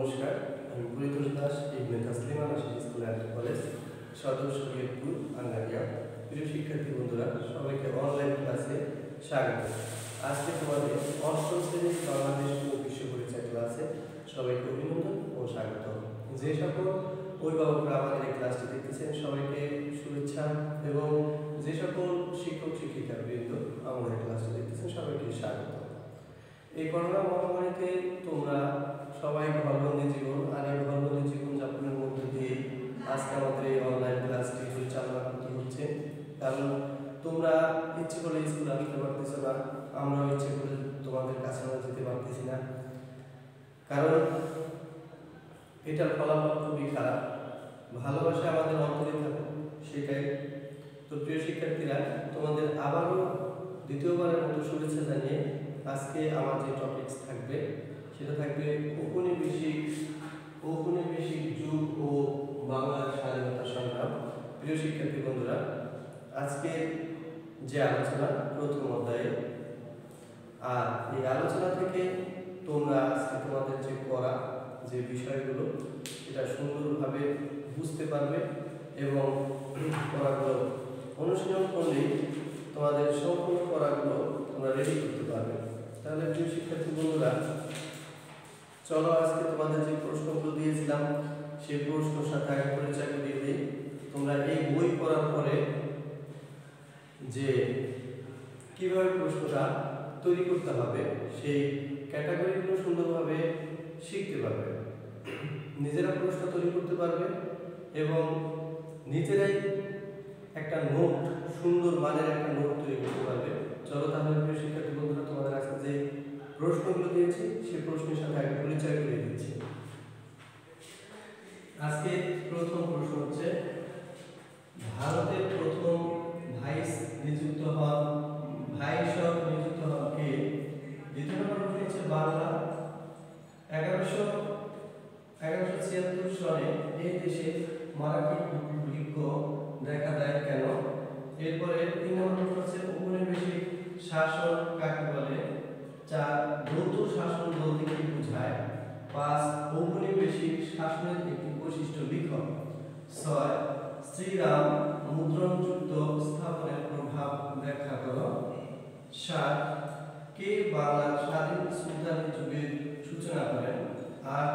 নমস্কার, আমি Paritosh Das, Ibne Taslima Nasir school and college, Sadar Shariatpur, Angaria. প্রিয় শিক্ষার্থী বন্ধুরা, সবাইকে অনলাইন ক্লাসে স্বাগত। আজকে তোমাদের অষ্টম শ্রেণীর বাংলাদেশ ও বিশ্ব পরিচয় ক্লাসে সবাইকে অভিনন্দন ও স্বাগত। যে সকল অভিভাবকরা আমাদের এই ক্লাসটি দেখতেছেন সবাইকে শুভেচ্ছা, এবং যে সকল শিক্ষক শিক্ষিকা বৃন্দ আমাদের ক্লাসটি দেখতেছেন সবাইকে স্বাগত। এই করোনা মহামারীতে তোমরা সবাই ঘরবন্দি জীবন আর এই ঘরবন্দি জীবন যাপনের মধ্যে দিয়ে আজকে আমাদের এই অনলাইন ক্লাসটি পরিচালনা করতে হচ্ছে। কারণ তোমরা ইচ্ছে করে স্কুলে আসতে পারতেছো না, আমরাও ইচ্ছে করে তোমাদের কাছে আমরা যেতে পারতেছি না, কারণ এটার ফলাফল খুবই খারাপ। ভালোবাসা আমাদের অন্তরে থাকুক, সেটাই। তো প্রিয় শিক্ষার্থীরা, তোমাদের আবারও দ্বিতীয়বারের মতো শুভেচ্ছা জানিয়ে আজকে আমার যে টপিকস থাকবে সেটা থাকবে ঔপনিবেশিক যুগ ও বাংলার স্বাধীনতা সংগ্রাম। প্রিয় শিক্ষার্থী বন্ধুরা, আজকে যে আলোচনা প্রথম অধ্যায়ে, আর এই আলোচনা থেকে তোমরা আজকে তোমাদের যে পড়া যে বিষয়গুলো এটা সুন্দরভাবে বুঝতে পারবে এবং পড়াগুলো অনুশীলন করলেই তোমাদের সম্পূর্ণ পড়াগুলো তোমরা রেডি করতে পারবে। তাহলে প্রিয় শিক্ষার্থী বন্ধুরা, চলো আজকে তোমাদের যে প্রশ্নগুলো দিয়েছিলাম সেই প্রশ্নের সাথে আগে পরিচয় করিয়ে দিই। তোমরা এই বই পড়ার পরে যে কিভাবে প্রশ্নটা তৈরি করতে হবে সেই ক্যাটাগরিগুলো সুন্দরভাবে শিখতে পারবে, নিজেরা প্রশ্ন তৈরি করতে পারবে এবং নিজেরাই একটা নোট, সুন্দর মানের একটা নোট তৈরি করতে পারবে। চলো তাহলে প্রিয় শিক্ষার্থী বন্ধুরা, তোমাদের আজকে যে প্রশ্নগুলো দিয়েছি সেই প্রশ্নের সাথে আগে পরিচয় করে দিচ্ছি। আজকে প্রথম প্রশ্ন হচ্ছে, ভারতের প্রথম ভাইস নিযুক্ত হন কে? দ্বিতীয় নম্বর প্রশ্ন হচ্ছে, বাংলা 1176 সনে এই দেশে মারাঠি দুর্ভিক্ষ দেখা দেয় কেন? এরপরে 3 নম্বর প্রশ্ন হচ্ছে, ঔপনিবেশিক শাসন কাকে বলে? 4 দ্বৈত শাসন বলতে কি বোঝায়? 5 ঔপনিবেশিক শাসনের একটি বৈশিষ্ট্য লিখো। 6 শ্রীরাম মুদ্রণযুক্ত স্থাপনের প্রভাব ব্যাখ্যা করো। 7 কে বাংলার স্বাধীন সুলতানি যুগের সূচনা করেন? 8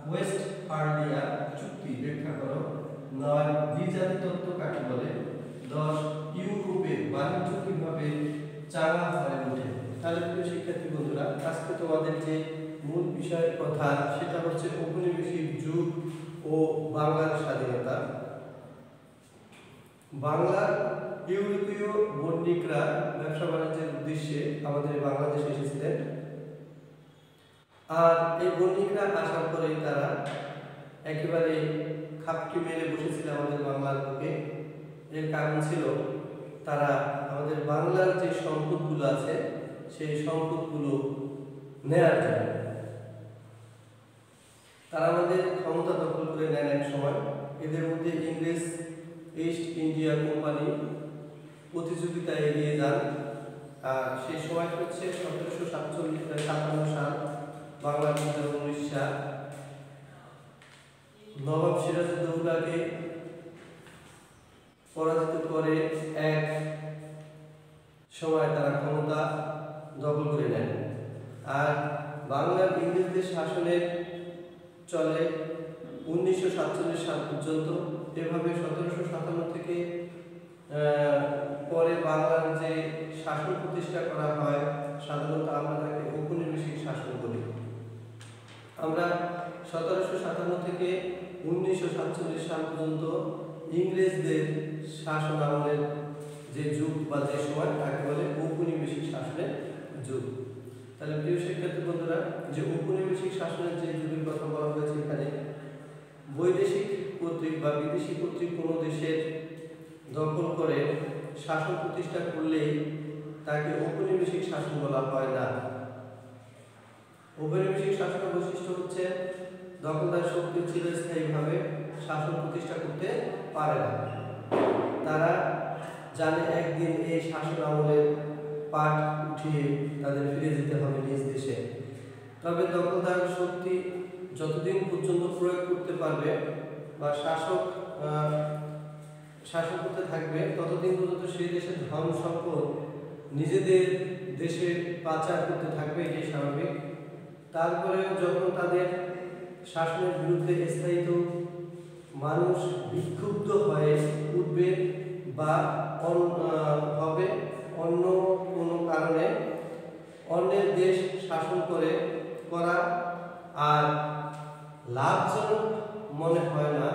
ওয়েস্ট আর্লিয়া চুক্তি ব্যাখ্যা করো। 9 দ্বিজাতি তত্ত্ব কাকে বলে? 10 ইউরোপের বাণিজ্য কিভাবে চাঙা হয়ে ওঠে? তাহলে প্রিয় শিক্ষার্থী বন্ধুরা, আজকে তোমাদের যে মূল বিষয়ের কথা সেটা হচ্ছে ঔপনিবেশিক যুগ ও বাংলার স্বাধীনতা। বাংলার ইউরোপীয় বণিকরা ব্যবসা বাণিজ্যের উদ্দেশ্যে আমাদের বাংলাদেশে এসেছিলেন, আর এই বণিকরা আসার পরেই তারা একেবারে খাপটি মেরে বসেছিল আমাদের বাংলার বুকে। এর কারণ ছিল তারা আমাদের বাংলার যে সম্পদগুলো আছে সেই সম্পদগুলো নেয়ার জন্য। তারা আমাদের ক্ষমতা দখল করে নেন এক সময়। এদের মধ্যে ইংরেজ ইস্ট ইন্ডিয়া কোম্পানি প্রতিযোগিতায় এগিয়ে যান, আর সেই সময় হচ্ছে 1757 সাল। বাংলার 19 সাল। নবাব সিরাজউদ্দৌলাকে পরাজিত করে এক সময় তারা ক্ষমতা দখল করে নেন, আর বাংলার ইংরেজদের শাসনের চলে 1947 সাল পর্যন্ত। এভাবে 1757 থেকে পরে বাংলার যে শাসন প্রতিষ্ঠা করা হয় সাধারণত আমরা তাকে ঔপনিবেশিক শাসন বলি। আমরা 1757 থেকে 1947 সাল পর্যন্ত ইংরেজদের শাসন আমলের যে যুগ বা যে সময় তাকে বলে ঔপনিবেশিক শাসনের যুগ। তাহলে প্রিয় শিক্ষার্থী বন্ধুরা, যে ঔপনিবেশিক শাসনের যে যুগের কথা বলা হয়েছে এখানে বৈদেশিক কর্তৃক বা বিদেশি কর্তৃক কোনো দেশের দখল করে শাসন প্রতিষ্ঠা করলেই তাকে ঔপনিবেশিক শাসন বলা হয় না। ঔপনিবেশিক শাসনের বৈশিষ্ট্য হচ্ছে দখলদার শক্তি চিরস্থায়ীভাবে শাসন প্রতিষ্ঠা করতে পারে না। তারা জানে একদিন এই শাসন আমলের পাট উঠিয়ে তাদের ফিরে যেতে হবে নিজ দেশে। তবে দখলদার শক্তি যতদিন পর্যন্ত প্রয়োগ করতে পারবে বা শাসক শাসন করতে থাকবে ততদিন পর্যন্ত সেই দেশের ধন সম্পদ নিজেদের দেশে পাচার করতে থাকবে, এটাই স্বাভাবিক। তারপরে যখন তাদের শাসনের বিরুদ্ধে স্থায়িত মানুষ বিক্ষুব্ধ হয়ে উঠবে বা হবে অন্য কোনো কারণে অন্যের দেশ শাসন করা আর লাভজনক মনে হয় না,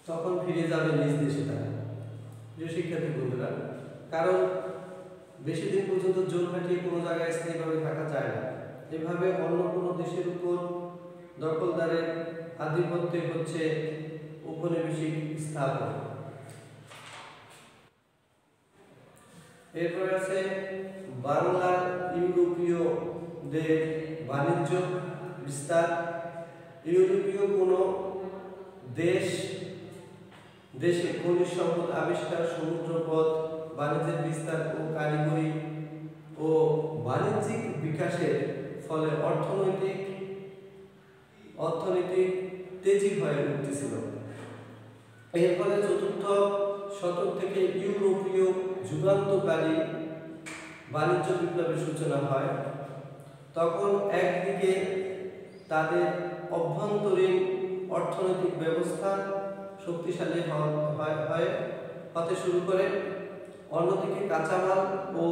তখন ফিরে যাবে নিজ দেশে তারা। প্রিয় শিক্ষার্থী বন্ধুরা, কারণ বেশি দিন পর্যন্ত জোর খাটিয়ে কোনো জায়গায় স্থায়ীভাবে থাকা যায় না। এভাবে অন্য কোনো দেশের উপর দখলদারের আধিপত্য হচ্ছে উপনিবেশিক স্থাপন। এরপর আছে বাংলার ইউরোপীয়দের বাণিজ্য বিস্তার। ইউরোপীয় কোনো দেশে খনিজ সম্পদ আবিষ্কার, সমুদ্রপথ, বাণিজ্যের বিস্তার ও কারিগরি ও বাণিজ্যিক বিকাশের ফলে অর্থনৈতিক তেজি হয়ে উঠতেছিল। এর ফলে চতুর্থ শতক থেকে ইউরোপীয় যুগান্তকারী বাণিজ্য বিপ্লবের সূচনা হয়। তখন একদিকে তাদের অভ্যন্তরীণ অর্থনৈতিক ব্যবস্থা শক্তিশালী হতে শুরু করে, অন্যদিকে কাঁচামাল ও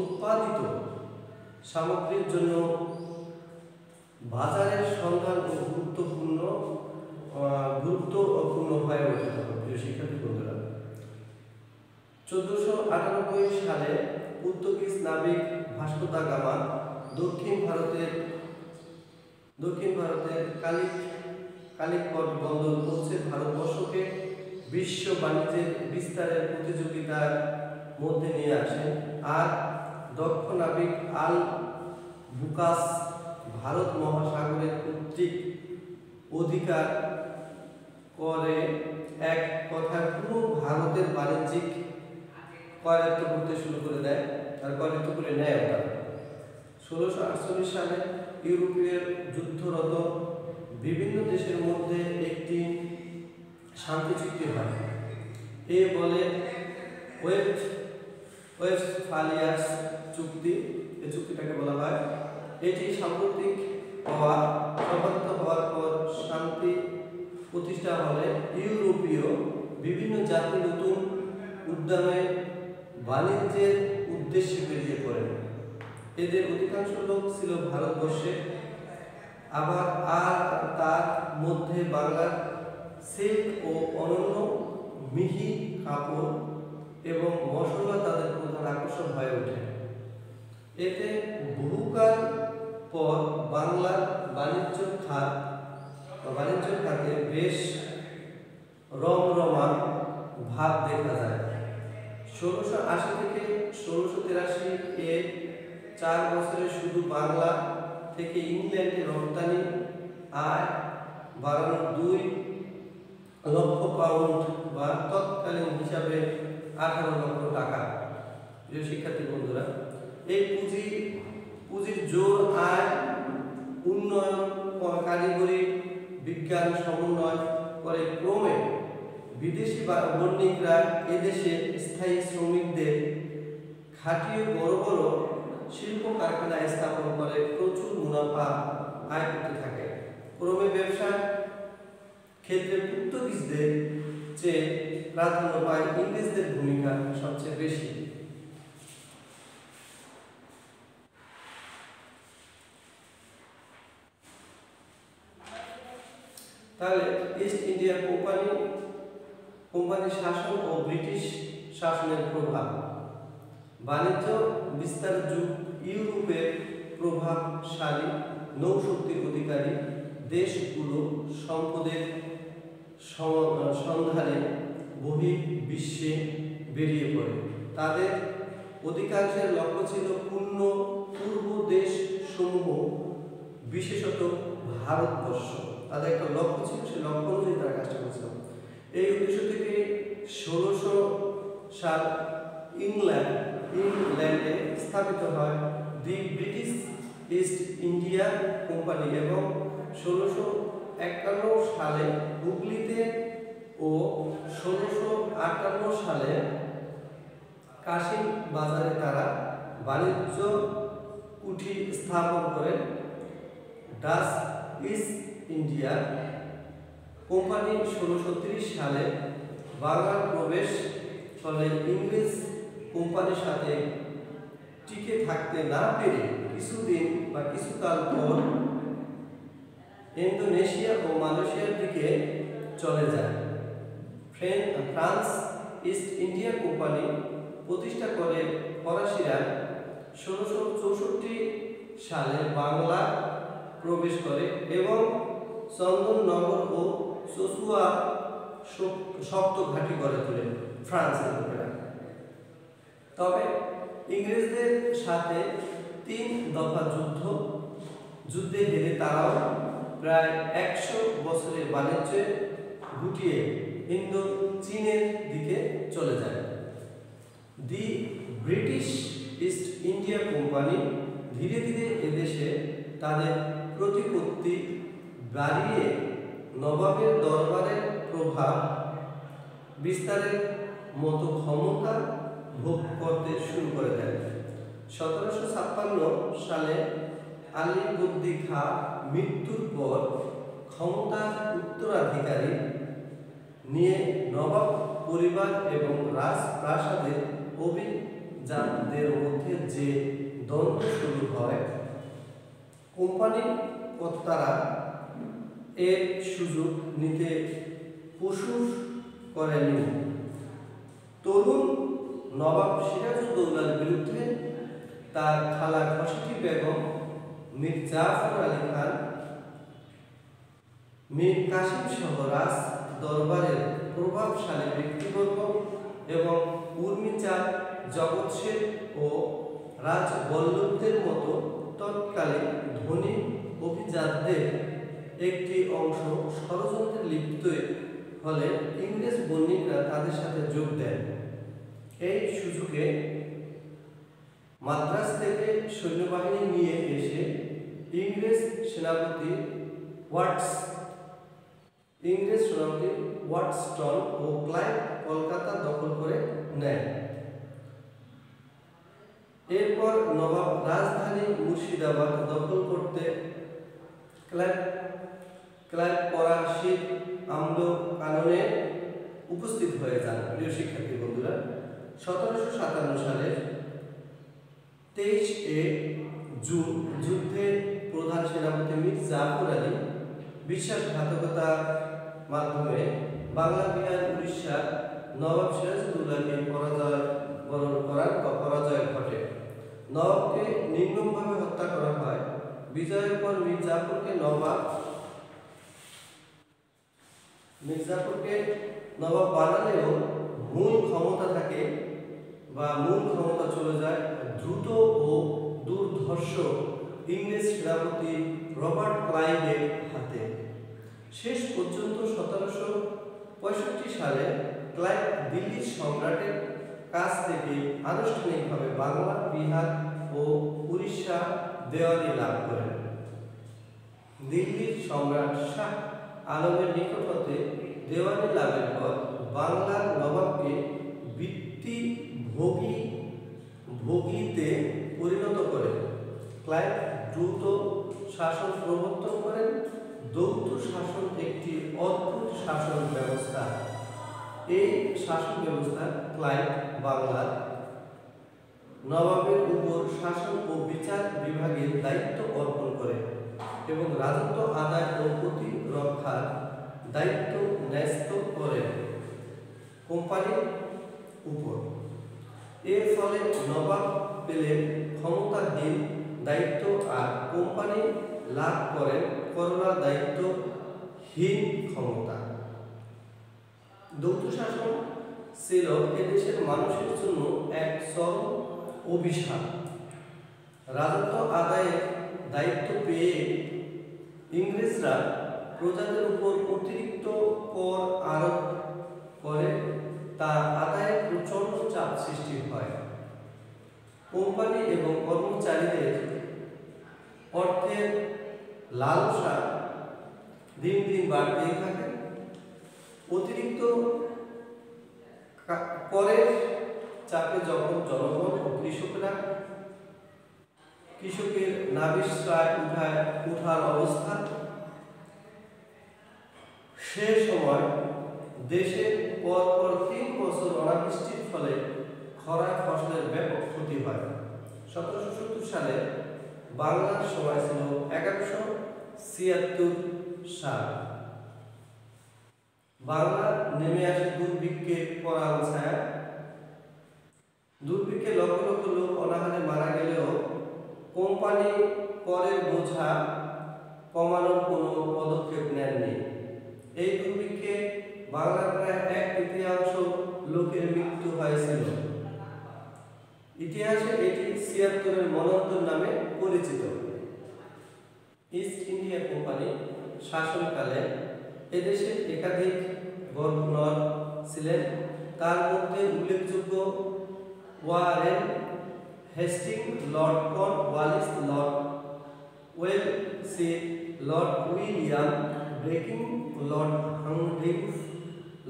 উৎপাদিত সামগ্রীর জন্য বাজারের সন্ধান গুরুত্বপূর্ণ হয়ে ওঠে। প্রিয় শিক্ষার্থী বন্ধুরা, 1498 সালে পর্তুগিজ নাবিক ভাস্কো দা গামা দক্ষিণ ভারতের কালিকট বন্দর পৌঁছে ভারতবর্ষকে বিশ্ব বাণিজ্যের বিস্তারের প্রতিযোগিতার মধ্যে নিয়ে আসেন। আর দক্ষ নাবিক আল বুকাস ভারত মহাসাগরের অধিকার করে এক কথায় পুরো ভারতের বাণিজ্যিক করায়ত্ত করতে শুরু করে দেয়, আর করায়ত্ত করে নেয় ওটা। 1648 সালে ইউরোপীয় যুদ্ধরত বিভিন্ন দেশের মধ্যে একটি শান্তি চুক্তি হয়। এ বলে ওয়েস্টফালিয়াস চুক্তি। এই চুক্তিটাকে বলা হয়। এটি সম্পাদিত হওয়ার পর শান্তি প্রতিষ্ঠা হলে ইউরোপীয় বিভিন্ন জাতি নতুন উদ্যানে বাণিজ্যের উদ্দেশ্যে বেরিয়ে পড়েন। এদের অধিকাংশ লোক ছিল ভারতবর্ষে, আবার তার মধ্যে বাংলার সিল্ক ও অনন্য মিহি কাপড় এবং মশলা তাদের প্রধান আকর্ষণ হয়ে ওঠে। এতে বহুকাল পর বাংলার বাণিজ্য খাতে বেশ রমরমা ভাব দেখা যায়। 1680 থেকে 1683 এ 4 বছরে শুধু বাংলা থেকে ইংল্যান্ডে রপ্তানি আয় বাড়ানো 2 লক্ষ পাউন্ড বা তৎকালীন হিসাবে 18 লক্ষ টাকা। প্রিয় শিক্ষার্থী বন্ধুরা, এই পুঁজির জোর আয় উন্নয়ন কারিগরি বিজ্ঞান সমন্বয় করে ক্রমে বিদেশি বণিকরা এদেশে স্থায়ী শ্রমিকদের খাটিয়ে বড় বড় শিল্প কারখানা স্থাপন করে প্রচুর মুনাফা আয় করতে থাকে। ক্রমে ব্যবসার ক্ষেত্রে পর্তুগিজদের চেয়ে প্রাধান্য পায় ইংরেজদের ভূমিকা সবচেয়ে বেশি। তাহলে ইস্ট ইন্ডিয়া কোম্পানি শাসন ও ব্রিটিশ শাসনের প্রভাব। বাণিজ্য বিস্তার যুগ ইউরোপের প্রভাবশালী নৌশক্তির অধিকারী দেশগুলো সম্পদের সন্ধানে বহির্বিশ্বে বেরিয়ে পড়ে। তাদের অধিকাংশের লক্ষ্য ছিল পূর্ব দেশ সমূহ, বিশেষত ভারতবর্ষ। তাদের একটা লক্ষ্য ছিল, সেই লক্ষ্য অনুযায়ী তারা কাজটা করছিল। এই উদ্দেশ্য থেকে 1600 সাল ইংল্যান্ডে স্থাপিত হয় দি ব্রিটিশ ইস্ট ইন্ডিয়া কোম্পানি এবং সালে হুগলিতে ও 1658 সালে কাশিম বাজারে তারা বাণিজ্য কুঠি স্থাপন করেন। ডাচ ইস্ট ইন্ডিয়া কোম্পানি 1630 সালে বাংলার প্রবেশ ফলে ইংরেজ কোম্পানির সাথে টিকে থাকতে না পেরে কিছুদিন বা কিছুকাল পর ইন্দোনেশিয়া ও মালয়েশিয়ার দিকে চলে যায়। ফ্রান্স ইস্ট ইন্ডিয়া কোম্পানি প্রতিষ্ঠা করে ফরাসিরা 1664 সালে বাংলা প্রবেশ করে এবং চন্দননগর ও চচুয়া শক্ত ঘাঁটি গড়ে তোলে ফ্রান্সের লোকেরা। তবে ইংরেজদের সাথে 3 দফা যুদ্ধে হেরে তারাও প্রায় 100 বছরের বাণিজ্য গুটিয়ে ইন্দো চীনের দিকে চলে যায়। দি ব্রিটিশ ইস্ট ইন্ডিয়া কোম্পানি ধীরে ধীরে এদেশে তাদের প্রতিপত্তি বাড়িয়ে নবাবের দরবারের প্রভাব বিস্তারের মতো ক্ষমতা ভোগ করতে শুরু করে দেয়। 1756 সালে আলীবর্দী খাঁ মৃত্যুর পর ক্ষমতার উত্তরাধিকারী নিয়ে নবাব পরিবার এবং রাজপ্রাসাদের অভিজাতদের মধ্যে যে দ্বন্দ্ব শুরু হয়, কোম্পানির কর্তারা এর সুযোগ নিতে প্রস্তুত করেনি। তরুণ নবাব সিরাজউদ্দৌলার বিরুদ্ধে তার খালা ঘসেটি বেগম, মীর জাফর আলী খান, মীর কাসিম সহ রাজ দরবারের প্রভাবশালী ব্যক্তিবর্গ এবং উর্মিচাঁদ, জগৎ শেঠ ও রাজবল্লভদের মতো তৎকালীন ধনী অভিজাতদের একটি অংশ ষড়যন্ত্রে লিপ্ত হলে ইংরেজ বণিকরা তাদের সাথে যোগ দেন। এই সুযোগে মাদ্রাজ থেকে সৈন্যবাহিনী নিয়ে এসে ইংরেজ সেনাপতি ওয়াটসন ও ক্লাইভ কলকাতা দখল করে নেয়। এরপর নবাব রাজধানী মুর্শিদাবাদ দখল করতে ক্লাইভ ফরাসি আমলো কাননে উপস্থিত হয়ে যান। প্রিয় শিক্ষার্থী বন্ধুরা, 1757 সালের 23 জুন যুদ্ধে প্রধান সেনাপতি মীর জাফর আলী বিশ্বাসঘাতকতার মাধ্যমে বাংলা, বিহার, উড়িষ্যার নবাব সিরাজউদ্দৌলাকে পরাজয় ঘটে। নবাবকে নির্মমভাবে হত্যা করা হয়। বিজয়ের পর মীর জাফরকে নবাব বানালেও মূল ক্ষমতা চলে যায় দ্রুত ও দুর্ধর্ষ ইংরেজ সেনাপতি রবার্ট ক্লাইভের হাতে। শেষ পর্যন্ত 1765 সালে ক্লাইভ দিল্লির সম্রাটের কাছ থেকে আনুষ্ঠানিকভাবে বাংলা, বিহার ও উড়িষ্যা দেওয়ানি লাভ করেন। দিল্লির সম্রাট শাহ আলমের নিকট হতে দেওয়ানি লাভের পর বাংলার নবাবকে ভোগীতে পরিণত করে ক্লাইভ দ্রুত শাসন প্রবর্তন করেন। দ্বৈত শাসন একটি অদ্ভুত শাসন ব্যবস্থা। এই শাসন ব্যবস্থা ক্লাইভ বাংলার নবাবের উপর শাসন ও বিচার বিভাগের দায়িত্ব অর্পণ করে এবং রাজত্ব আদায় ও প্রতিরক্ষার দায়িত্ব ন্যস্ত করে কোম্পানির উপর। এর ফলে নবাব পেলেন ক্ষমতাহীন দায়িত্ব আর কোম্পানি লাভ করেন করোনা দায়িত্বহীন ক্ষমতা। দ্বৈত শাসন ছিল এদেশের মানুষের জন্য এক চরম অভিশাপ। রাজত্ব আদায়ের দায়িত্ব পেয়ে ইংরেজরা প্রজাদের উপর অতিরিক্ত কর আরোপ করে তা আদায়ে প্রচণ্ড চাপ সৃষ্টি হয়। কোম্পানি এবং কর্মচারীদের অর্থের লালসা দিন দিন বাড়তেই থাকে। অতিরিক্ত করের চাপে যখন জনগণ ও কৃষকের নাভিশ্রায় উঠার অবস্থা, সে সময় দেশে পরপর ৩ বছর অনাবৃষ্টির ফলে খরায় ফসলের ব্যাপক ক্ষতি হয়। ১৭৭০ সালে বাংলার সময় ছিল ১১৭৬ সাল। বাংলা নেমে আসে দুর্ভিক্ষের করাল ছায়া। দুর্ভিক্ষে লক্ষ লক্ষ লোক অনাহারে মারা গেলেও কোম্পানি করের বোঝা কমানোর কোনো পদক্ষেপ নেননি। এই দুর্ভিক্ষে বাংলার প্রায় ১/৩ লোকের মৃত্যু হয়েছিল। ইতিহাসে এটি ৭৬-এর মন্বন্তর নামে পরিচিত। ইস্ট ইন্ডিয়া কোম্পানি শাসনকালে এদেশে একাধিক গভর্নর ছিলেন। তার মধ্যে উল্লেখযোগ্য Warren Hastings, lord Cornwallis, lord Wellesley, lord William ব্রেকিং, লর্ড হার্ডিঞ্জ,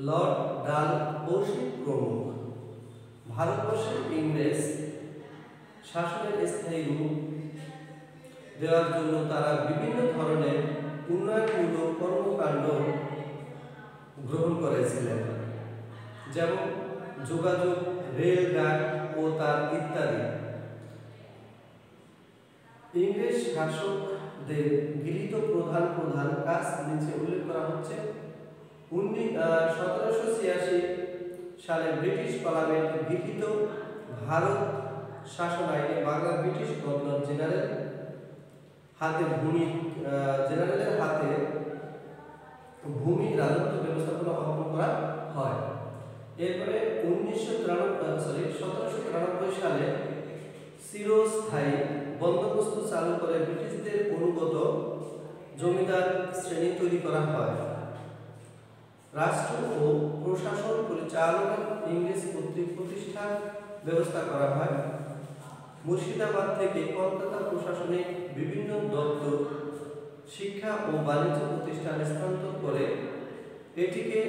লর্ড ডালহৌসি প্রমুখ। ভারতবর্ষে ইংরেজ শাসনের স্থায়ী রূপ দেওয়ার জন্য তারা বিভিন্ন ধরনের উন্নয়নমূলক কর্মকাণ্ড গ্রহণ করেছিলেন, যেমন যোগাযোগ, রেলঘাট ও তার ইত্যাদি। ইংরেজ শাসকদের গৃহীত প্রধান প্রধান কাজ নিচে উল্লেখ করা হচ্ছে। ১৭৮৬ সালে ব্রিটিশ পার্লামেন্ট গৃহীত ভারত শাসন আইনে বাংলার ব্রিটিশ গভর্নর জেনারেলের হাতে ভূমি রাজত্ব ব্যবস্থাপনা অর্পণ করা হয়। এরপরে ১৭৯৩ সালে চিরস্থায়ী বন্দোবস্ত চালু করে ব্রিটিশদের অনুগত জমিদার শ্রেণী তৈরি করা হয়। রাষ্ট্র ও প্রশাসন পরিচালনা ইংরেজ কর্তৃক প্রতিষ্ঠার ব্যবস্থা করা হয়। মুর্শিদাবাদ থেকে কলকাতা প্রশাসনিক বিভিন্ন দপ্তর, শিক্ষা ও বাণিজ্য প্রতিষ্ঠানে স্থানান্তর করে এটিকে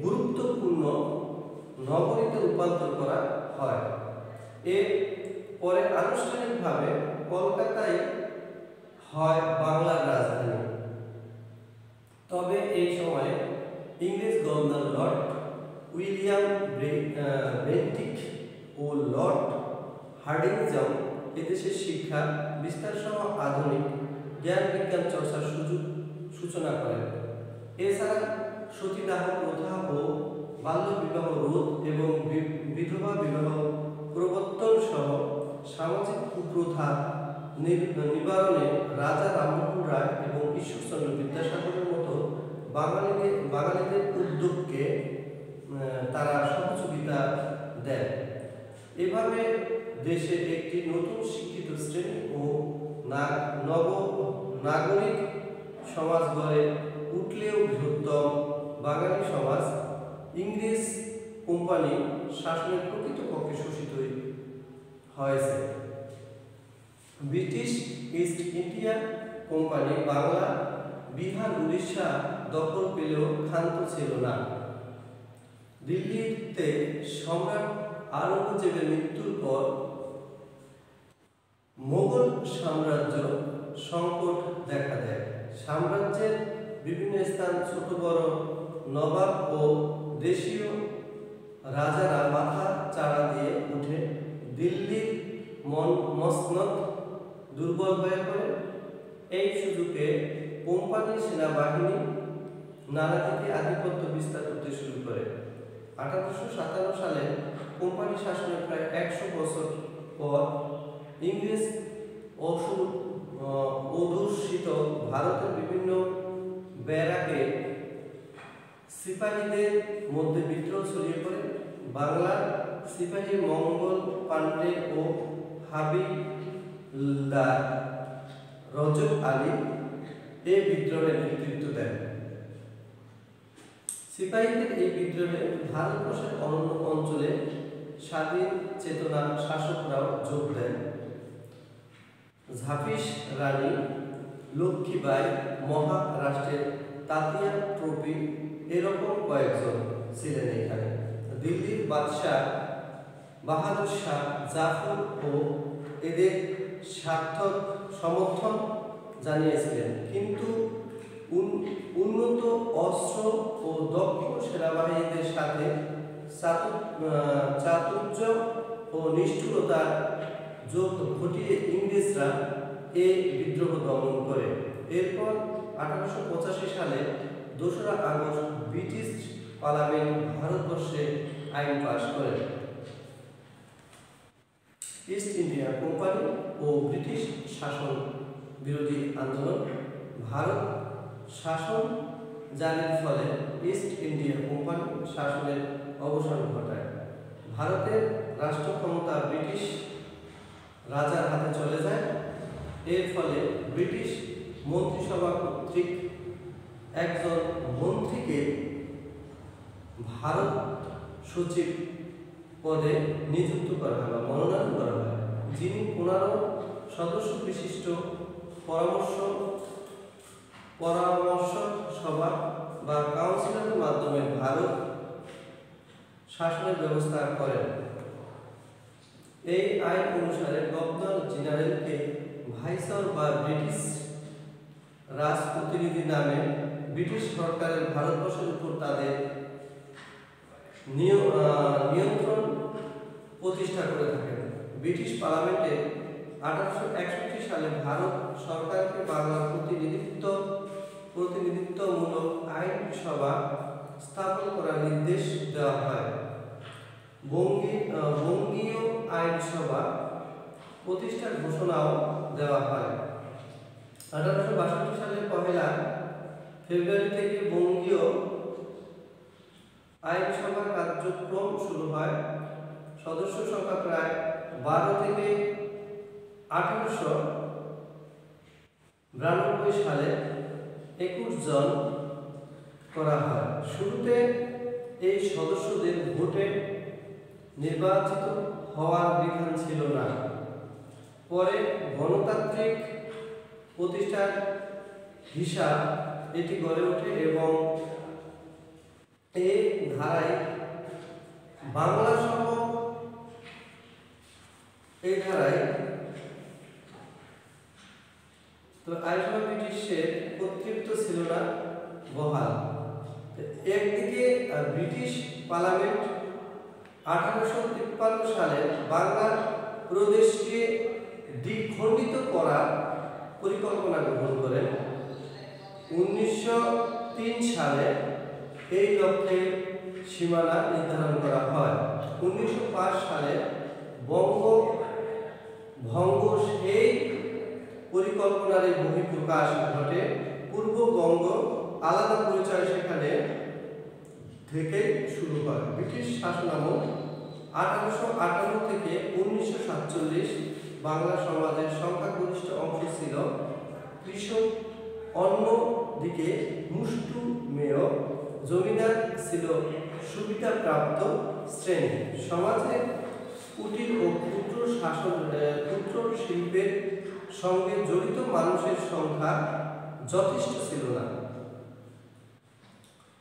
গুরুত্বপূর্ণ নগরীতে রূপান্তর করা হয়। এর পরে আনুষ্ঠানিকভাবে কলকাতায় হয় বাংলার রাজধানী। তবে এই সময়ে ইংরেজ গভর্নর লর্ড উইলিয়াম বেন্টিক ও লর্ড হার্ডিঞ্জ এদেশের শিক্ষা বিস্তার সহ আধুনিক জ্ঞান বিজ্ঞান চর্চার সূচনা করেন। এছাড়া সতীদাহ প্রথা ও বাল্য বিবাহ রোধ এবং বিধবা বিবাহ প্রবর্তন সহ সামাজিক কুপ্রথা নিবারণে রাজা রামমোহন রায় এবং ঈশ্বরচন্দ্র বিদ্যাসাগরের মতো বাঙালিদের উদ্যোগকে তারা সহযোগিতা দেন। এভাবে দেশে একটি নতুন শিক্ষিত শ্রেণী ও নাগরিক সমাজ গড়ে উঠলেও বৃহত্তম বাঙালি সমাজ ইংরেজ কোম্পানি শাসনের প্রকৃতপক্ষে শোষিত হয়েছে। British east India company Bangla, Bihar, Orissa দখল পেলেও ক্ষান্ত ছিল না। দিল্লিতে সম্রাট আওরঙ্গজেবের মৃত্যুর পর মোগল সাম্রাজ্য সংকট দেখা দেয়। সাম্রাজ্যের বিভিন্ন স্থান ছোট বড় নবাব ও দেশীয় রাজারা মাথা চাড়া দিয়ে উঠে দিল্লির মসনদ দুর্বল হয়ে পড়ে। এই সুযোগে কোম্পানি সেনাবাহিনী নানা দিকে আধিপত্য বিস্তার করতে শুরু করে। ১৮৫৭ সালে কোম্পানি শাসনের প্রায় ১০০ বছর পর ইংরেজ অধ্যুষিত ভারতের বিভিন্ন ব্যারাকে সিপাহীদের মধ্যে বিদ্রোহ ছড়িয়ে পড়ে। বাংলার সিপাহী মঙ্গল পান্ডে ও হাবিলদার রজব আলী এই বিদ্রোহের নেতৃত্ব দেন। সিপাহীদের এই বিদ্রোহে ভারতবর্ষের অন্য অঞ্চলে স্বাধীন চেতনা শাসকরাও যোগ দেন। ঝাঁপিস রানী লক্ষ্মীবাঈ মহারাষ্ট্রের তাতিয়া ট্রফি এরকম কয়েকজন ছিলেন এখানে। দিল্লির বাদশাহ বাহাদুর শাহ জাফর ও এদের সার্থক সমর্থন জানিয়েছিলেন, কিন্তু উন্নত অস্ত্র ও দক্ষ সেনাবাহিনীদের সাথে চাতুর্য ও নিষ্ঠুরতার যোগ ঘটিয়ে ইংরেজরা এই বিদ্রোহ দমন করে। এরপর 1885 সালে 2রা আগস্ট ব্রিটিশ পার্লামেন্ট ভারতবর্ষে আইন পাস করে। ইস্ট ইন্ডিয়া কোম্পানি ও ব্রিটিশ শাসন বিরোধী আন্দোলন। ভারত শাসন জারির ফলে ইস্ট ইন্ডিয়া কোম্পানি শাসনের অবসান ঘটায়। ভারতের রাষ্ট্র ক্ষমতা ব্রিটিশ রাজার হাতে চলে যায়। এর ফলে ব্রিটিশ মন্ত্রিসভা কর্তৃক একজন মন্ত্রীকে ভারত সচিব পদে নিযুক্ত করা হয় বা মনোনয়ন করা হয়, যিনি 15 সদস্য বিশিষ্ট পরামর্শ সভা বা কাউন্সিলের মাধ্যমে ভারত শাসনের ব্যবস্থা করেন। এই আইন অনুসারে গভর্নর জেনারেলকে ভাইসরয় বা ব্রিটিশ রাজপ্রতিনিধি নামে ব্রিটিশ সরকারের ভারতবর্ষের উপর তাদের নিয়ন্ত্রণ প্রতিষ্ঠা করে থাকেন। ব্রিটিশ পার্লামেন্টে 1861 সালে ভারত সরকারকে বাংলার প্রতিনিধিত্বমূলক আইনসভা স্থাপন করার নির্দেশ দেওয়া হয়। বঙ্গীয় আইনসভা প্রতিষ্ঠার ঘোষণাও দেওয়া হয়। 1862 সালের 1 ফেব্রুয়ারি থেকে বঙ্গীয় আইনসভার কার্যক্রম শুরু হয়। সদস্য সংখ্যা প্রায় 12 থেকে 1892 সালে 21 জন করা হয়। শুরুতে এই সদস্যদের ভোটে নির্বাচিত হওয়ার বিধান ছিল না। পরে গণতান্ত্রিক প্রতিষ্ঠার হিসাব এটি গড়ে ওঠে এবং এই ধারায় বাংলা সহ এই ধারায় তো আইনসভা ব্রিটিশের কর্তৃত্ব ছিল না বহাল। একদিকে ব্রিটিশ পার্লামেন্ট 1853 সালে বাংলার প্রদেশকে দ্বিখণ্ডিত করার পরিকল্পনা গ্রহণ করেন। 1903 সালে এই লক্ষ্যে সীমানা নির্ধারণ করা হয়। 1905 সালে বঙ্গভঙ্গ সেই পরিকল্পনার বহিঃপ্রকাশ ঘটে। পূর্ববঙ্গ আলাদা পরিচয় সেখানে থেকে শুরু হয়। ব্রিটিশ শাসনামল 1858 থেকে 1947 বাংলা সমাজের সংখ্যাগরিষ্ঠ অংশ ছিল কৃষক, অন্যদিকে মুষ্টিমেয় জমিদার ছিল সুবিধাপ্রাপ্ত শ্রেণী। সমাজে কুটির ও ক্ষুদ্র শিল্পের সঙ্গে জড়িত মানুষের সংখ্যা যথেষ্ট ছিল না।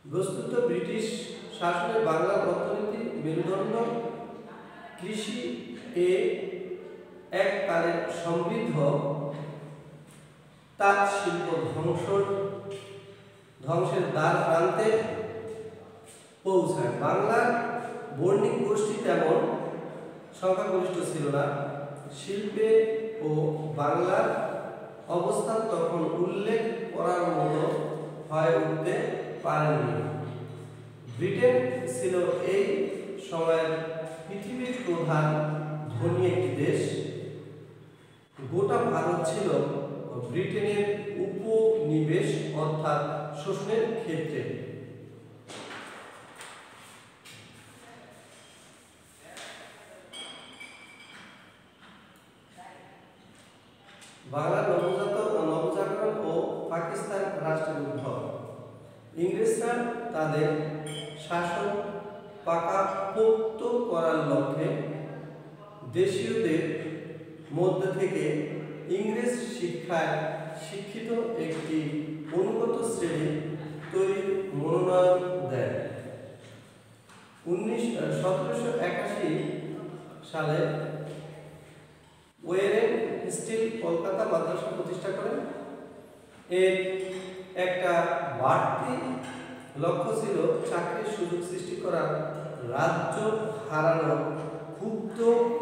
বস্তুত ব্রিটিশ শাসনে বাংলার অর্থনীতি মেরুদণ্ড। কৃষি এককালে সমৃদ্ধ, তাঁত শিল্প ধ্বংসের দ্বার প্রান্তে পৌঁছায়। বাংলার বণিক গোষ্ঠী তেমন সংখ্যাগরিষ্ঠ ছিল না। শিল্পে ও বাংলার অবস্থান তখন উল্লেখ করার মতো হয়ে উঠতে পারেনি। ব্রিটেন ছিল এই সময়ের পৃথিবীর প্রধান ধনী একটি দেশ। গোটা ভারত ছিল ব্রিটেনের উপনিবেশ অর্থাৎ শোষণের ক্ষেত্রে। বাংলার নবজাগরণ ও পাকিস্তান রাষ্ট্রযুদ্ধ। ইংরেজরা তাদের শাসন পাকাপোক্ত করার লক্ষ্যে দেশীয়দের মধ্য থেকে ইংরেজ শিক্ষায় শিক্ষিত একটি অনুগত শ্রেণী 1781 সালে ওয়ারেন স্টিল কলকাতা মাদ্রাসা প্রতিষ্ঠা করেন। এর একটা বাড়তি লক্ষ্য ছিল চাকরির সুযোগ সৃষ্টি করা, রাজ্য হারানো ক্ষুব্ধ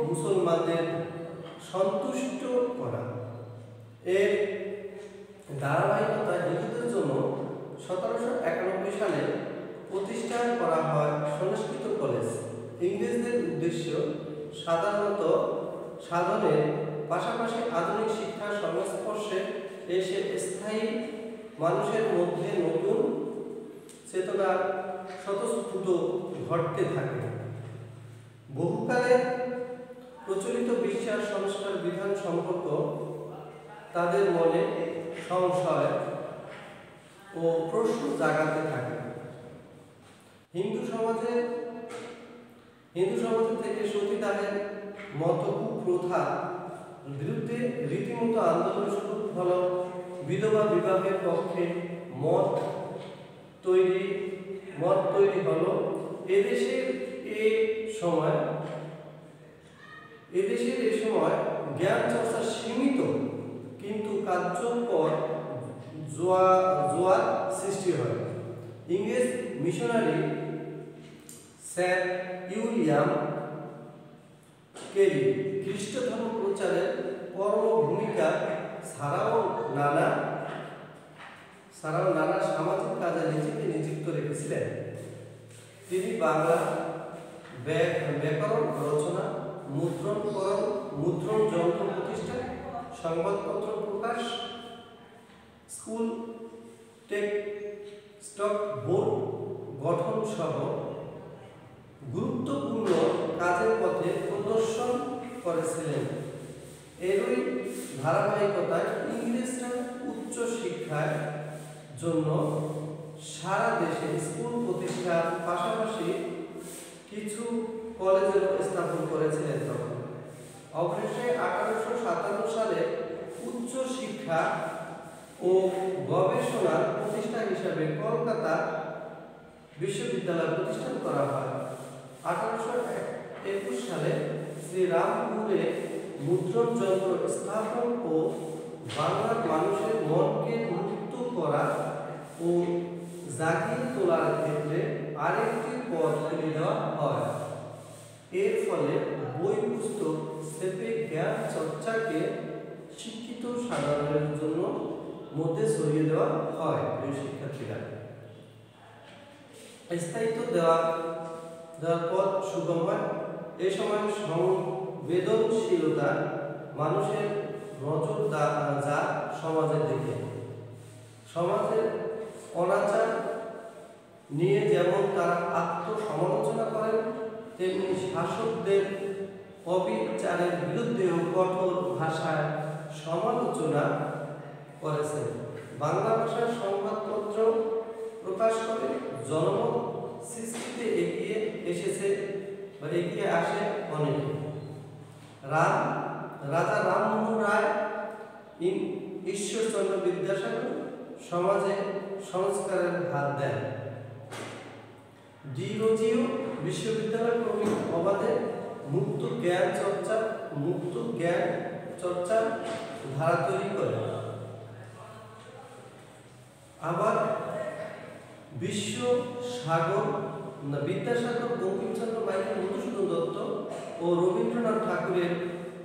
মুসলমানদের সন্তুষ্ট করা। এর ধারাবাহিকতায় হিন্দুদের জন্য 1791 সালে প্রতিষ্ঠা করা হয় সংস্কৃত কলেজ। ইংরেজদের উদ্দেশ্য সাধনের পাশাপাশি আধুনিক শিক্ষার সংস্পর্শে এসে স্থায়ী মানুষের মধ্যে নতুন চেতনা স্বতঃস্ফূর্ত ঘটতে থাকে। বহুকালে প্রচলিত বিশ্বাস, সংস্কার, বিধান সম্পর্ক তাদের মনে সংশয় ও প্রশ্ন জাগাতে থাকে। হিন্দু সমাজে থেকে সতীদাহের মতো কুপ্রথা বিরুদ্ধে রীতিমতো আন্দোলন শুরু হলো। বিধবা বিবাহের পক্ষে মত তৈরি হলো। এদেশের এই সময় জ্ঞান চর্চা সীমিত কিন্তু কার্যকর জোয়ার সৃষ্টি হয়। ইংরেজ মিশনারি স্যার উইলিয়াম কেরি খ্রিস্ট ধর্ম প্রচারের পরম ভূমিকা ছাড়াও নানা সামাজিক কাজে নিজেকে নিযুক্ত রেখেছিলেন। তিনি বাংলা ব্যাকরণ রচনা, মুদ্রণ যন্ত্র প্রতিষ্ঠা, সংবাদপত্র প্রকাশ, স্কুল টেক্সট বোর্ড গঠন সহ গুরুত্বপূর্ণ কাজের পথে প্রদর্শন করেছিলেন। এরই ধারাবাহিকতায় ইংরেজরা উচ্চ শিক্ষার জন্য সারা দেশে স্কুল প্রতিষ্ঠার পাশাপাশি কিছু কলেজেরও স্থাপন করেছিলেন। তখন অবশেষে 1857 সালে উচ্চ শিক্ষা ও গবেষণার প্রতিষ্ঠান হিসাবে কলকাতা বিশ্ববিদ্যালয় প্রতিষ্ঠান করা হয়। 1821 সালে শ্রীরামপুরে মুদ্রণ যন্ত্র স্থাপন ও বাংলার মানুষের মনকে মুক্ত করা ও জাগিয়ে তোলার ক্ষেত্রে আরেকটি পথ খুলে দেওয়া হয়। এর ফলে বই পুস্তক ছেপে জ্ঞান চর্চাকে শিক্ষিত সাধারণের জন্য মধ্যে ছড়িয়ে দেওয়া হয়। প্রিয় শিক্ষার্থীরা, স্থায়িত্ব দেওয়ার পথ সুগম হয়। এ সময় সংবেদনশীলতা মানুষের নজর যা সমাজের দিকে, সমাজের অনাচার নিয়ে যেমন তারা আত্মসমালোচনা করেন, তেমনি শাসকদের অবিচারের বিরুদ্ধেও কঠোর ভাষায় সমালোচনা করেছেন। বাংলা ভাষার সংবাদপত্র প্রকাশ করে জনমত সৃষ্টিতে এগিয়ে আসে অনেকে। রাজা রামমোহন রায়, ঈশ্বরচন্দ্র বিদ্যাসাগর সমাজে সংস্কারের হাত দেন। ডিরোজিও বিশ্ববিদ্যালয় প্রমুখ অবাধে মুক্ত জ্ঞান চর্চার ধারা তৈরি করে। আবার বিদ্যাসাগর, বঙ্কিমচন্দ্র, মাইকেল মধুসূদন দত্ত ও রবীন্দ্রনাথ ঠাকুরের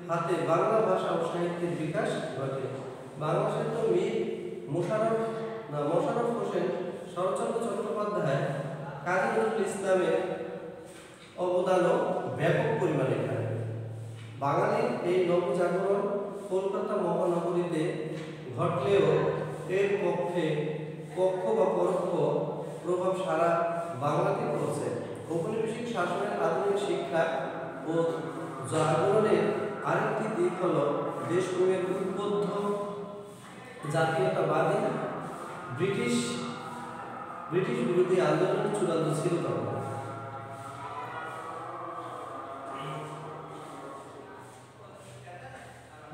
হাতে বাংলা ভাষা ও সাহিত্যের বিকাশ ঘটে। বাংলা সাহিত্য মীর মোশাররফ হোসেন, শরৎচন্দ্র চট্টোপাধ্যায়, কাজী নজরুল ইসলামের অবদানও ব্যাপক পরিমাণে এখানে। বাঙালির এই নবজাগরণ কলকাতা মহানগরীতে ঘটলেও এর পক্ষ বা পরোক্ষ প্রভাব সারা বাংলাতে পড়ছে। ঔপনিবেশিক শাসনের আধুনিক শিক্ষা ও জাগরণের আরেকটি দিক হল দেশপ্রেমের উদ্বুদ্ধ জাতীয়তাবাদী ব্রিটিশ বিরোধী আন্দোলন চূড়ান্ত ছিল। তখন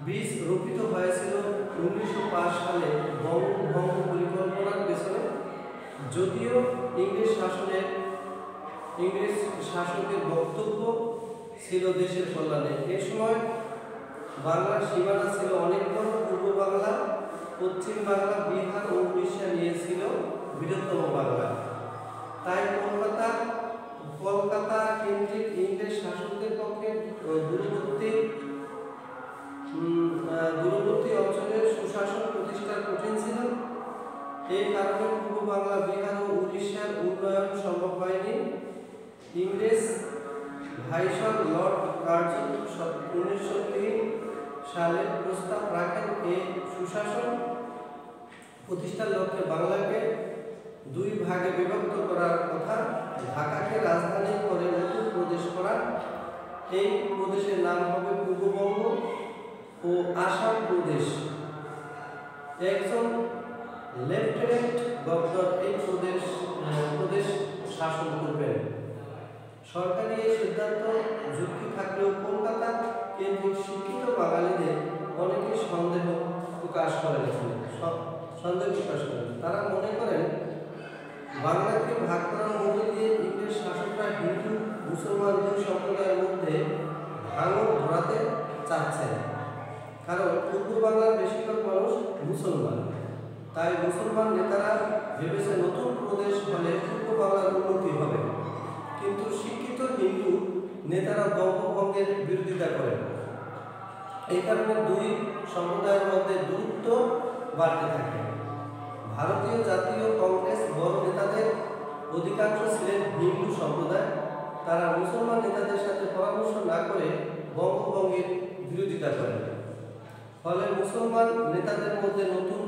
বীজ রোপিত হয়েছিল 1905 সালে বঙ্গভঙ্গ পরিকল্পনার পেছনে। যদিও ইংরেজ শাসনের ইংরেজ শাসকের বক্তব্য ছিল দেশের কল্যাণে। এ সময় বাংলার সীমানা ছিল অনেক বড়। পূর্ব বাংলা, পশ্চিম বাংলা, বিহার ও উড়িষ্যা নিয়ে ছিল বৃহত্তম বাংলা। তাই কলকাতা কেন্দ্রিক ইংরেজ শাসকদের পক্ষে দূরবর্তী অঞ্চলের সুশাসন প্রতিষ্ঠা কঠিন ছিল। এই কারণে পূর্ব বাংলা, বিহার ও উড়িষ্যার উন্নয়ন সম্ভব হয়নি। ইংরেজ ভাইসরয় লর্ড কার্জন 1903 সালে প্রস্তাব রাখেন এই সুশাসন প্রতিষ্ঠার লক্ষ্যে বাংলাকে দুই ভাগে বিভক্ত করার কথা, ঢাকাকে রাজধানী করে নতুন প্রদেশ করা। এই প্রদেশের নাম হবে পূর্ববঙ্গ ও আসাম প্রদেশ। একজন লেফটেন্যান্ট গভর্নর এই প্রদেশ শাসন করবেন। সরকারি এই সিদ্ধান্ত যুক্তি থাকলেও কলকাতা কেন্দ্রিক শিক্ষিত বাঙালিদের অনেকে সন্দেহ প্রকাশ করেন। তারা মনে করেন বাংলাকে ভাগ করার মধ্য দিয়ে ইংরেজ শাসকরা হিন্দু মুসলমান দুই সম্প্রদায়ের মধ্যে ভাঙন ধরাতে চাচ্ছেন। কারণ পূর্ব বাংলার বেশিরভাগ মানুষ মুসলমান। তাই মুসলমান নেতারা ভেবেছে নতুন প্রদেশ হলে পূর্ব বাংলার উন্নতি হবে। কিন্তু শিক্ষিত হিন্দু নেতারা বঙ্গভঙ্গের বিরোধিতা করেন। এই কারণে দুই সম্প্রদায়ের মধ্যে দূরত্ব বাড়তে থাকে। ভারতীয় জাতীয় কংগ্রেস বড় নেতাদের অধিকাংশ ছিলেন হিন্দু সম্প্রদায়। তারা মুসলমান নেতাদের সাথে পরামর্শ না করে বঙ্গভঙ্গের বিরোধিতা করেন। ফলে মুসলমান নেতাদের মধ্যে নতুন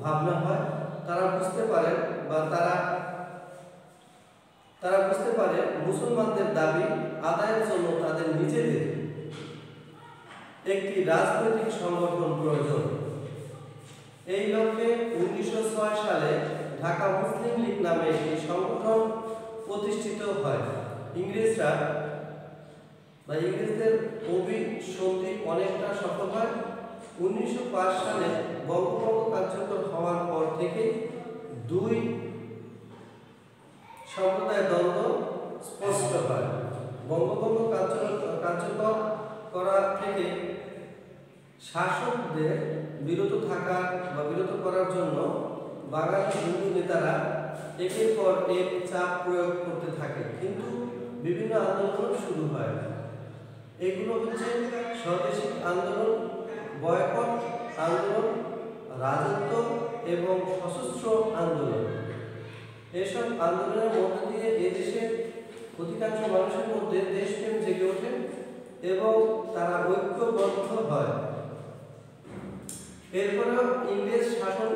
ভাবনা হয়। তারা বুঝতে পারে মুসলমানদের দাবি আদায়ের জন্য তাদের নিজেদের একটি রাজনৈতিক সংগঠন প্রয়োজন। এই লক্ষ্যে 1906 সালে ঢাকা মুসলিম লীগ নামে একটি সংগঠন প্রতিষ্ঠিত হয়। ইংরেজদের অভিসন্ধি অনেকটা সফল হয়। 1905 সালে বঙ্গভঙ্গ কার্যকর হওয়ার পর থেকে দুই সম্প্রদায়ের দ্বন্দ্ব স্পষ্ট হয়। বঙ্গভঙ্গ কার্যকর করা থেকে শাসকদের বিরত করার জন্য বাঙালি হিন্দু নেতারা একের পর এক চাপ প্রয়োগ করতে থাকে। কিন্তু বিভিন্ন আন্দোলন শুরু হয়। এগুলো হচ্ছে স্বদেশী আন্দোলন, বয়কট আন্দোলন, রাজত্ব এবং সশস্ত্র আন্দোলন। এসব আন্দোলনের মধ্য দিয়ে এদেশের অধিকাংশ মানুষের মধ্যে দেশপ্রেম জেগে ওঠে এবং তারা ঐক্যবদ্ধ হয়। এরপরেও ইংরেজ শাসন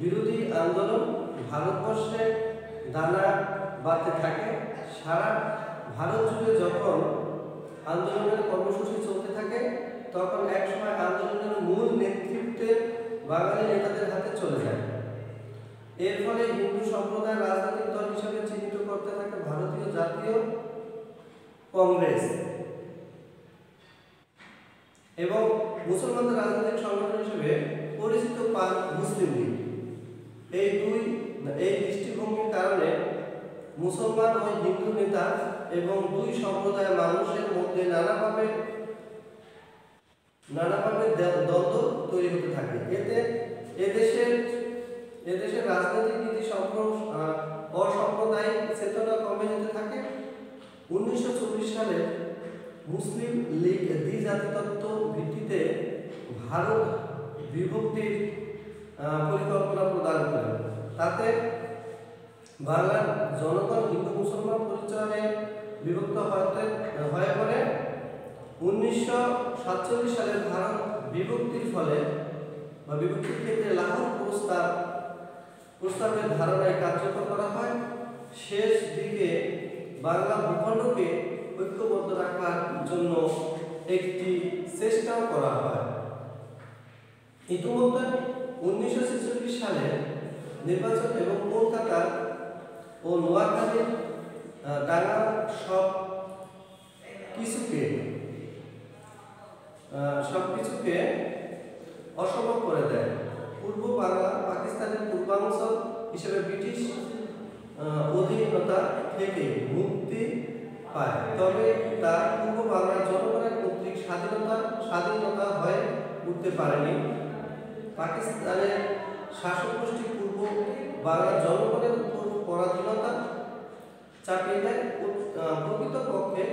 বিরোধী আন্দোলন ভারতবর্ষে দানা বাঁধতে থাকে। সারা ভারত জুড়ে যখন আন্দোলনের কর্মসূচি চলতে থাকে, তখন একসময় আন্দোলনের মূল নেতৃত্বে বাঙালি নেতাদের হাতে চলে যায়। এর ফলে হিন্দু সম্প্রদায় রাজনৈতিক দল হিসেবে চিহ্নিত করতে থাকে ভারতীয় জাতীয় কংগ্রেস এবং মুসলমানদের রাজনৈতিক সংগঠন হিসেবে পরিচিত মুসলিম লীগ। এই দৃষ্টিভঙ্গির কারণে মুসলমান ও হিন্দু নেতা এবং দুই সম্প্রদায়ের মানুষের মধ্যে নানাভাবে দ্বন্দ্ব তৈরি হতে থাকে। এতে এদেশের রাজনৈতিক নীতি অসাম্প্রদায়িক চেতনা কমে যেতে থাকে। 1924 সালে মুসলিম লীগ দ্বিজাতিতত্ত্ব ভিত্তিতে ভারত বিভক্তির পরিকল্পনা প্রদান করে। তাতে বাংলার জনগণ হিন্দু মুসলমান পরিচয়ে বিভক্ত হয়ে পড়ে। 1947 সালে ভারত বিভক্তির ক্ষেত্রে লাহোর প্রস্তাবের ধারণায় কার্যকর করা হয়। শেষ দিকে বাংলা ভূখণ্ডকে ঐক্যবদ্ধ রাখার জন্য একটি চেষ্টাও করা হয়। ইতিমধ্যে 1946 সালে নির্বাচন এবং কলকাতা ও নোয়াখালীর ডাঙ্গা সব কিছুকে অসম্ভব করে দেয়। পূর্ব বাংলা পাকিস্তানের পূর্বাঞ্চল হিসেবে ব্রিটিশ অধীনতা থেকে মুক্তি পায়, তবে তা পূর্ব বাংলার জনগণের কর্তৃক স্বাধীনতা হয়ে উঠতে পারেনি। পাকিস্তানের শাসক গোষ্ঠী পূর্ব বাংলার জনগণের উপর পরাধীনতা চাপিয়ে দেয়। প্রকৃতপক্ষে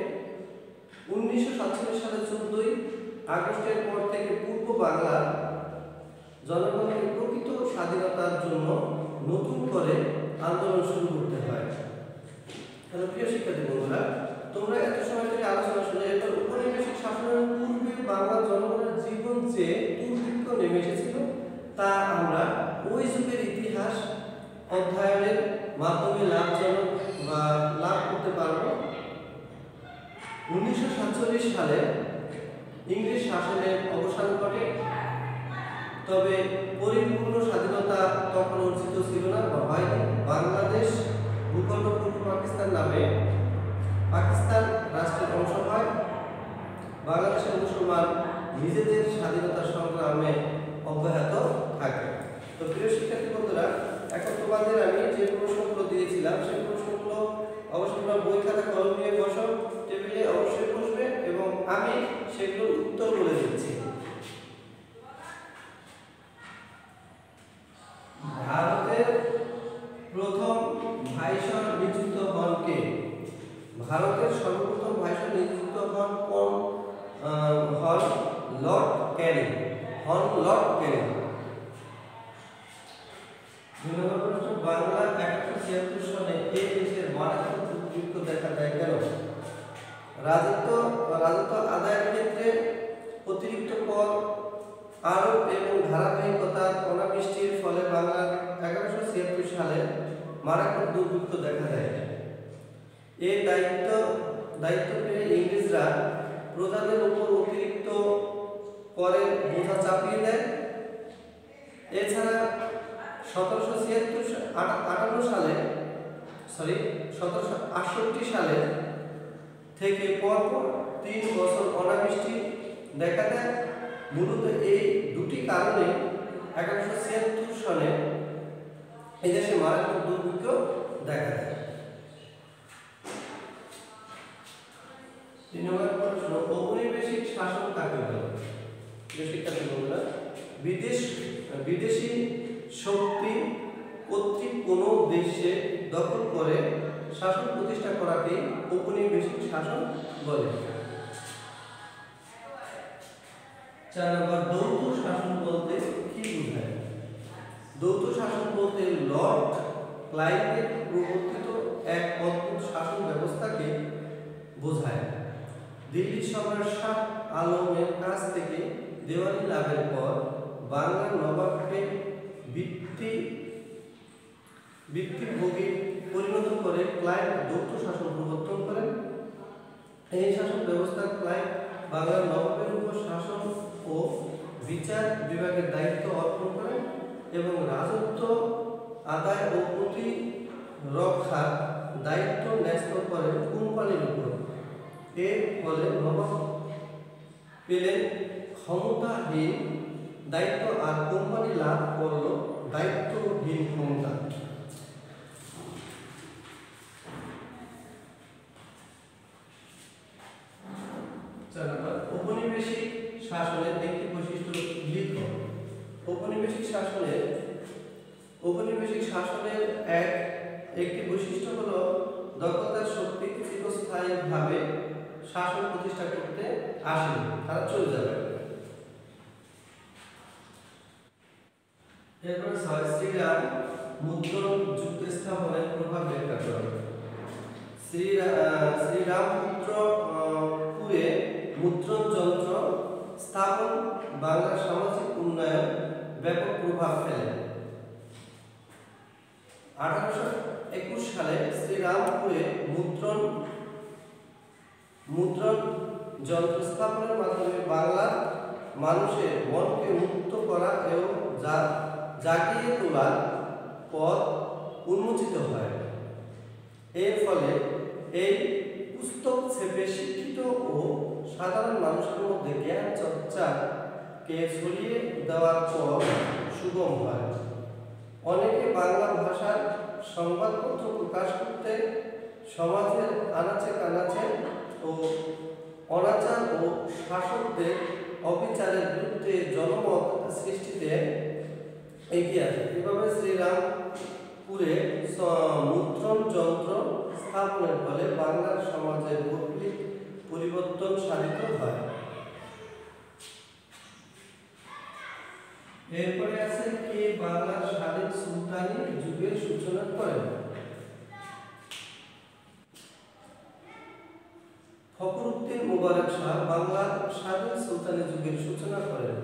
1947 সালের 14 আগস্টের পর থেকে পূর্ব বাংলার জনগণকে প্রকৃত স্বাধীনতার জন্য নতুন করে আন্দোলন শুরু করতে হয়। হ্যালো প্রিয় শিক্ষার্থী বন্ধুরা, তোমরা এত সময় থেকে আলোচনা শুনে এরপর উপনিবেশিক শাসনের পূর্বে বাংলার জনগণের জীবন যে দুর্ভিক্ষ নেমে এসেছিল তা আমরা ওই যুগের ইতিহাস অধ্যয়নের মাধ্যমে লাভ করতে পারব। 1947 সালে ইংরেজ শাসনের অবসান ঘটে, তবে পরিপূর্ণ স্বাধীনতা তখন অর্জিত ছিল না বা হয়নি। বাংলাদেশ ভূখণ্ড পূর্ব পাকিস্তান নামে পাকিস্তান রাষ্ট্রের অংশ হয়। বাংলাদেশের মুসলমান নিজেদের স্বাধীনতা সংগ্রামে অব্যাহত থাকে। তো প্রিয় শিক্ষার্থী বন্ধুরা, এখন তোমাদের আমি যে প্রশ্নগুলো দিয়েছিলাম সেই প্রশ্নগুলো অবশ্যই তোমরা বই খাতা কলম নিয়ে বসো, টেবিলে অবশ্যই বসবে এবং আমি সেগুলোর উত্তর বলে দিচ্ছি। ভারতের প্রথম ভাইসরয় নিযুক্ত হন কে? ভারতের সর্বপ্রথম ভাইসরয় নিযুক্ত হন লর্ড ক্যানিং। লর্ড ক্যানিং। 2 নম্বর প্রশ্ন, বাংলা 1876 সনে এই দেশের মারাত্মক দুর্ভিক্ষ দেখা দেয় কেন? রাজত্ব আদায়ের ক্ষেত্রে অতিরিক্ত কর আরোপ এবং ধারাবাহিকতার অনাবৃষ্টির ফলে বাংলার 1176 সালে মারাত্মক দুর্ভিক্ষ দেখা দেয়। এই দায়িত্ব পেয়ে ইংরেজরা প্রজাদের উপর অতিরিক্ত করের বোঝা চাপিয়ে দেয়। এছাড়া 1768 সালে থেকে পরপর 3 বছর অনাবৃষ্টি দেখা দেয়। মূলত এই দুটি কারণে 1176 সনে এদেশে মারাত্মক দুর্ভিক্ষ দেখা দেয়। 3 নম্বর প্রশ্ন, ঔপনিবেশিক শাসন কাকে বলে? শিক্ষার্থী বন্ধুরা, বিদেশি শক্তি কর্তৃক কোনো দেশে দখল করে শাসন প্রতিষ্ঠা করাকে ঔপনিবেশিক শাসন বলে। 4 নম্বর, দ্বৈত শাসন বলতে কি বোঝায়? দ্বৈত শাসন বলতে লর্ড ক্লাইভের প্রবর্তিত এক অদ্ভুত শাসন ব্যবস্থাকে বোঝায়। দিল্লির সম্রাট শাহ আলমের কাছ থেকে দেওয়ানি লাভের পর বাংলার নবাবকে বৃত্তিভোগী পরিণত করে ক্লাইভ দ্বৈত শাসন প্রবর্তন করেন। এই শাসন ব্যবস্থা ক্লাইভ বাংলার নবাবের উপর শাসন ও বিচার বিভাগের দায়িত্ব অর্পণ করেন এবং রাজত্ব আদায় ও প্রতিরক্ষার দায়িত্ব ন্যস্ত করেন কোম্পানির উপর। এর ফলে নবাব পেলেন ক্ষমতাহীন দায়িত্ব আর কোম্পানি লাভ করল দায়িত্বহীন ক্ষমতা। ঔপনিবেশিক শাসনের একটি বৈশিষ্ট্য লিখো। ঔপনিবেশিক শাসনের একটি বৈশিষ্ট্য হলো দখলদার শক্তি চিরস্থায়ীভাবে শাসন প্রতিষ্ঠা করতে আসেনি, তারা চলে যাবে। এরপর শ্রীরাম মুদ্রণ যুক্ত স্থাপনের প্রভাব ব্যাখ্যা করে। শ্রীরামপুরে মুদ্রণ যন্ত্র স্থাপন বাংলার সামাজিক উন্নয়ন ব্যাপক প্রভাব ফেলে। 1821 সালে শ্রীরামপুরে মুদ্রণ যন্ত্র স্থাপনের মাধ্যমে বাংলার মানুষের মনকে মুক্ত করা এবং জাগিয়ে তোলার পথ উন্মোচিত হয়। এর ফলে এই পুস্তক ছেপে শিক্ষিত ও সাধারণ মানুষের মধ্যে জ্ঞান চর্চাকে ছড়িয়ে দেওয়ার পর সুগম হয়। অনেকে বাংলা ভাষার সংবাদপত্র প্রকাশ করতে সমাজের আনাচে কানাচে ও অনাচার ও শাসকদের অবিচারের বিরুদ্ধে জনমত সৃষ্টিতে এগিয়ে আসে। এভাবে শ্রীরামপুরে মুদ্রণ যন্ত্র স্থাপনের ফলে বাংলার সমাজের মৌলিক পরিবর্তন সাধিত হয়। এরপরে আছে কে বাংলার স্বাধীন সুলতানি যুগের সূচনা করেন? ফখরুদ্দীন মুবারক শাহ বাংলার স্বাধীন সুলতানি যুগের সূচনা করেন।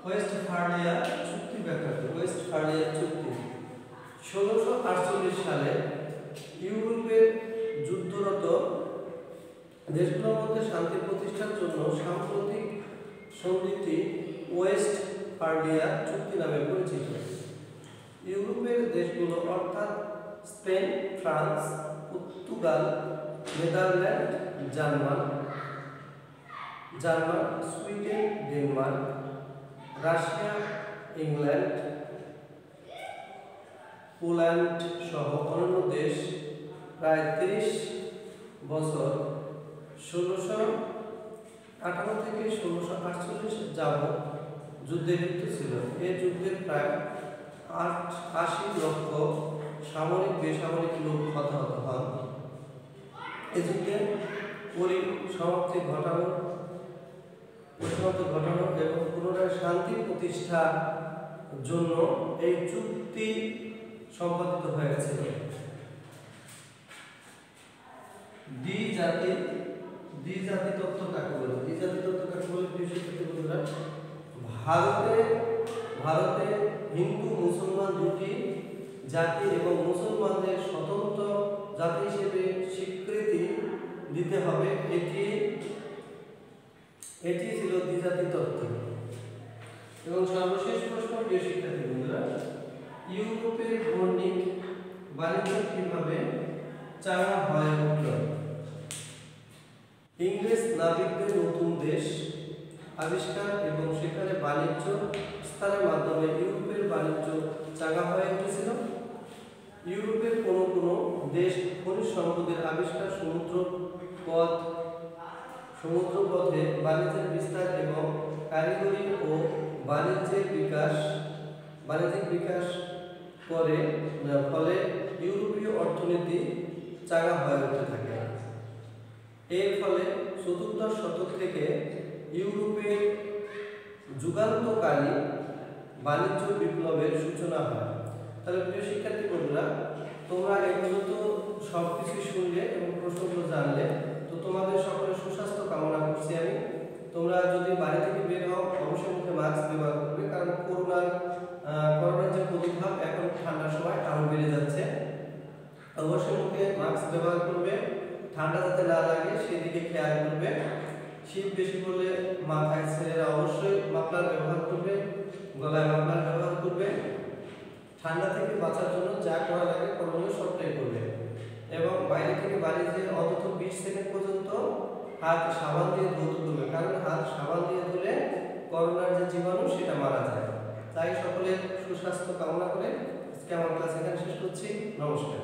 ওয়েস্টফালিয়া চুক্তি ব্যাখ্যা করুন। ওয়েস্টফালিয়া চুক্তি 1648 সালে ইউরোপের যুদ্ধরত দেশগুলোর মধ্যে শান্তি প্রতিষ্ঠার জন্য সাম্প্রতিক সন্ধিটি ওয়েস্টফালিয়া চুক্তি নামে পরিচিত। ইউরোপের দেশগুলো অর্থাৎ Spain, France, Portugal, Netherland, German, Sweden, Denmark, Russia, England, Poland সহ অন্যান্য দেশ প্রায় 30 বছর 1658 থেকে 1648 যাবৎ যুদ্ধে লিপ্ত ছিল। এই যুদ্ধে প্রায় 80 লক্ষ সামরিক বেসামরিক লোক হতাহত হন। এই যুদ্ধে পরিসমাপ্তি ঘটানো এবং পুনরায় শান্তি প্রতিষ্ঠার জন্য এই চুক্তি সম্পাদিত হয়েছিল। দ্বিজাতি তত্ত্ব কাকে বলে? দ্বিজাতি তত্ত্ব কাকে বলে? ভারতে হিন্দু মুসলমান দুটি জাতি এবং মুসলমানদের স্বতন্ত্র জাতি হিসেবে স্বীকৃতি দিতে হবে, এটি ছিল দ্বিজাতি তত্ত্ব। এবং সর্বশেষ প্রশ্ন, প্রিয় শিক্ষার্থী বন্ধুরা, ইউরোপের বণিক বাণিজ্য কিভাবে চাঙা হয়ে উঠল? ইংরেজ নাবিকদের নতুন দেশ আবিষ্কার এবং সেখানে বাণিজ্য বিস্তারের মাধ্যমে ইউরোপের বাণিজ্য চাঙা হয়ে উঠেছিল। ইউরোপের কোনো দেশ খনিজ সম্পদের আবিষ্কার, সমুদ্রপথে বাণিজ্যের বিস্তার এবং কারিগরি ও বাণিজ্যিক বিকাশ করে ফলে ইউরোপীয় অর্থনীতি চাঙা হয়ে উঠতে থাকে। এর ফলে 14 শতক থেকে ইউরোপের যুগান্তকারী বাণিজ্য বিপ্লবের সূচনা হয়। তাহলে প্রিয় শিক্ষার্থী বন্ধুরা, তোমরা এগুলো তো সবকিছু শুনলে এবং প্রশ্নগুলো জানলে, তো তোমাদের সকলের সুস্বাস্থ্য কামনা করছি আমি। তোমরা যদি বাড়ি থেকে বের হও অবশ্যই মুখে মাস্ক ব্যবহার করবে, কারণ করোনার যে প্রতিভাব এখন ঠান্ডার সময় আরো বেড়ে যাচ্ছে। অবশ্যই মুখে মাস্ক ব্যবহার করবে, ঠান্ডা যাতে না লাগে সেদিকে খেয়াল করবে। শীত বেশি পড়লে মাথায় ছেলেরা অবশ্যই মাফলার ব্যবহার করবে, গলায় মাফলার ব্যবহার করবে। ঠান্ডা থেকে বাঁচার জন্য যা করা লাগে করণীয় সবটাই করবে। এবং বাইরে থেকে বাড়ি যেয়ে অন্তত 20 সেকেন্ড পর্যন্ত হাত সাবান দিয়ে ধুতে হবে, কারণ হাত সাবান দিয়ে ধুলে করোনার যে জীবাণু সেটা মারা যায়। তাই সকলের সুস্বাস্থ্য কামনা করে আজকে আমার ক্লাস এখানে শেষ করছি। নমস্কার।